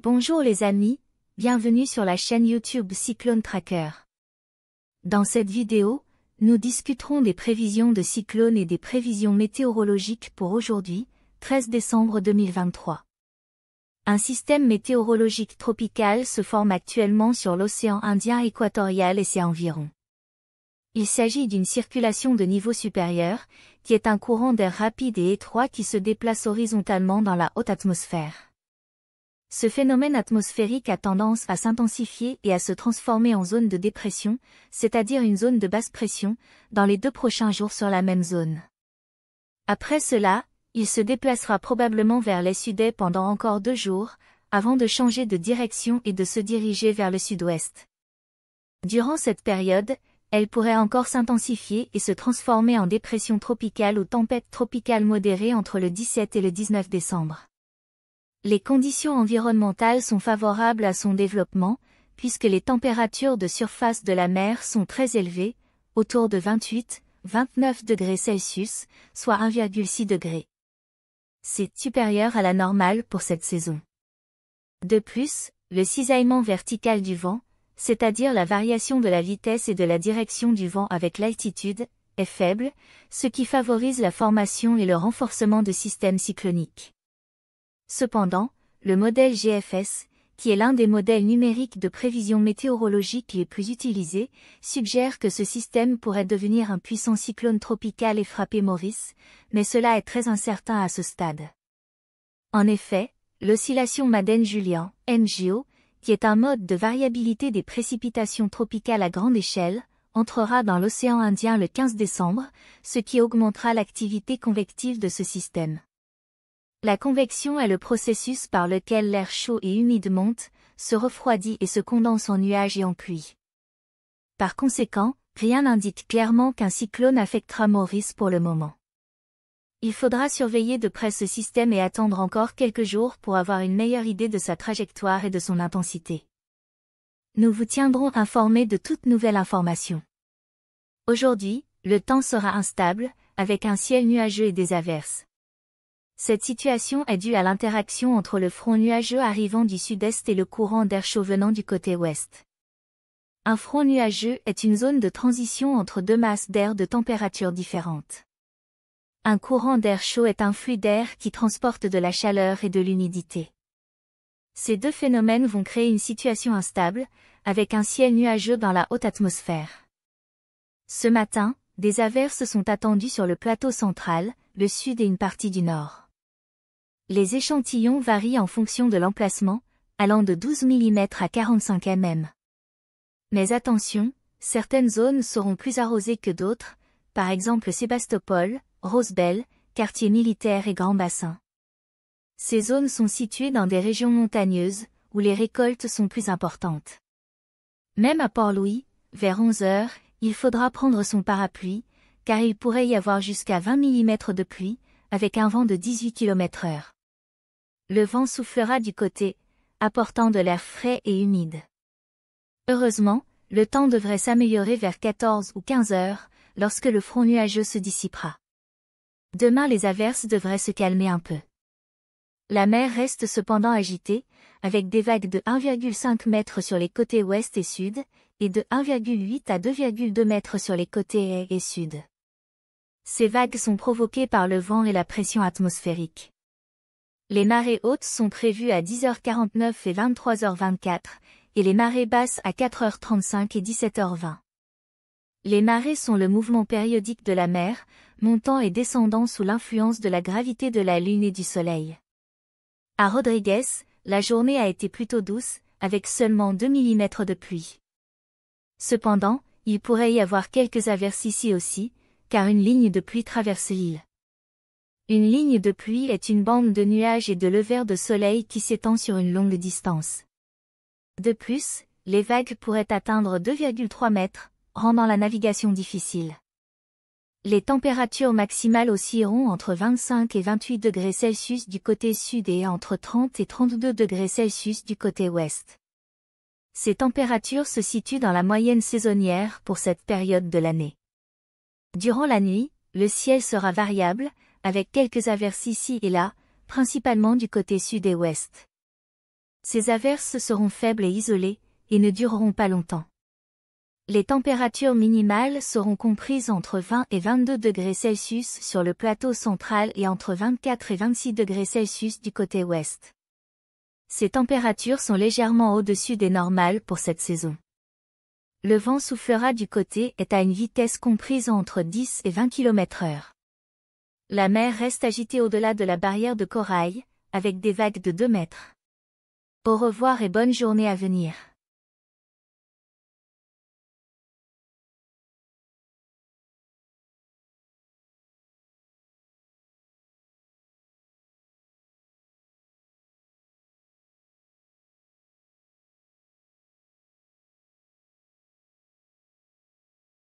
Bonjour les amis, bienvenue sur la chaîne YouTube Cyclone Tracker. Dans cette vidéo, nous discuterons des prévisions de cyclones et des prévisions météorologiques pour aujourd'hui, 13 décembre 2023. Un système météorologique tropical se forme actuellement sur l'océan Indien équatorial et ses environs. Il s'agit d'une circulation de niveau supérieur, qui est un courant d'air rapide et étroit qui se déplace horizontalement dans la haute atmosphère. Ce phénomène atmosphérique a tendance à s'intensifier et à se transformer en zone de dépression, c'est-à-dire une zone de basse pression, dans les 2 prochains jours sur la même zone. Après cela, il se déplacera probablement vers les sud-est pendant encore 2 jours, avant de changer de direction et de se diriger vers le sud-ouest. Durant cette période, elle pourrait encore s'intensifier et se transformer en dépression tropicale ou tempête tropicale modérée entre le 17 et le 19 décembre. Les conditions environnementales sont favorables à son développement, puisque les températures de surface de la mer sont très élevées, autour de 28-29 degrés Celsius, soit 1,6 degrés. C'est supérieur à la normale pour cette saison. De plus, le cisaillement vertical du vent, c'est-à-dire la variation de la vitesse et de la direction du vent avec l'altitude, est faible, ce qui favorise la formation et le renforcement de systèmes cycloniques. Cependant, le modèle GFS, qui est l'un des modèles numériques de prévision météorologique les plus utilisés, suggère que ce système pourrait devenir un puissant cyclone tropical et frapper Maurice, mais cela est très incertain à ce stade. En effet, l'oscillation Madden-Julian, MJO, qui est un mode de variabilité des précipitations tropicales à grande échelle, entrera dans l'océan Indien le 15 décembre, ce qui augmentera l'activité convective de ce système. La convection est le processus par lequel l'air chaud et humide monte, se refroidit et se condense en nuages et en pluie. Par conséquent, rien n'indique clairement qu'un cyclone affectera Maurice pour le moment. Il faudra surveiller de près ce système et attendre encore quelques jours pour avoir une meilleure idée de sa trajectoire et de son intensité. Nous vous tiendrons informés de toute nouvelle information. Aujourd'hui, le temps sera instable, avec un ciel nuageux et des averses. Cette situation est due à l'interaction entre le front nuageux arrivant du sud-est et le courant d'air chaud venant du côté ouest. Un front nuageux est une zone de transition entre 2 masses d'air de températures différentes. Un courant d'air chaud est un flux d'air qui transporte de la chaleur et de l'humidité. Ces 2 phénomènes vont créer une situation instable, avec un ciel nuageux dans la haute atmosphère. Ce matin, des averses sont attendues sur le plateau central, le sud et une partie du nord. Les échantillons varient en fonction de l'emplacement, allant de 12 mm à 45 mm. Mais attention, certaines zones seront plus arrosées que d'autres, par exemple Sébastopol, Rosebel, quartier militaire et Grand Bassin. Ces zones sont situées dans des régions montagneuses, où les récoltes sont plus importantes. Même à Port-Louis, vers 11 h, il faudra prendre son parapluie, car il pourrait y avoir jusqu'à 20 mm de pluie, avec un vent de 18 km/h. Le vent soufflera du côté, apportant de l'air frais et humide. Heureusement, le temps devrait s'améliorer vers 14 ou 15 heures, lorsque le front nuageux se dissipera. Demain les averses devraient se calmer un peu. La mer reste cependant agitée, avec des vagues de 1,5 m sur les côtés ouest et sud, et de 1,8 à 2,2 m sur les côtés est et sud. Ces vagues sont provoquées par le vent et la pression atmosphérique. Les marées hautes sont prévues à 10h49 et 23h24, et les marées basses à 4h35 et 17h20. Les marées sont le mouvement périodique de la mer, montant et descendant sous l'influence de la gravité de la Lune et du Soleil. À Rodrigues, la journée a été plutôt douce, avec seulement 2 mm de pluie. Cependant, il pourrait y avoir quelques averses ici aussi, car une ligne de pluie traverse l'île. Une ligne de pluie est une bande de nuages et de levers de soleil qui s'étend sur une longue distance. De plus, les vagues pourraient atteindre 2,3 mètres, rendant la navigation difficile. Les températures maximales oscilleront entre 25 et 28 degrés Celsius du côté sud et entre 30 et 32 degrés Celsius du côté ouest. Ces températures se situent dans la moyenne saisonnière pour cette période de l'année. Durant la nuit, le ciel sera variable, avec quelques averses ici et là, principalement du côté sud et ouest. Ces averses seront faibles et isolées, et ne dureront pas longtemps. Les températures minimales seront comprises entre 20 et 22 degrés Celsius sur le plateau central et entre 24 et 26 degrés Celsius du côté ouest. Ces températures sont légèrement au-dessus des normales pour cette saison. Le vent soufflera du côté est à une vitesse comprise entre 10 et 20 km/h. La mer reste agitée au-delà de la barrière de corail, avec des vagues de 2 mètres. Au revoir et bonne journée à venir.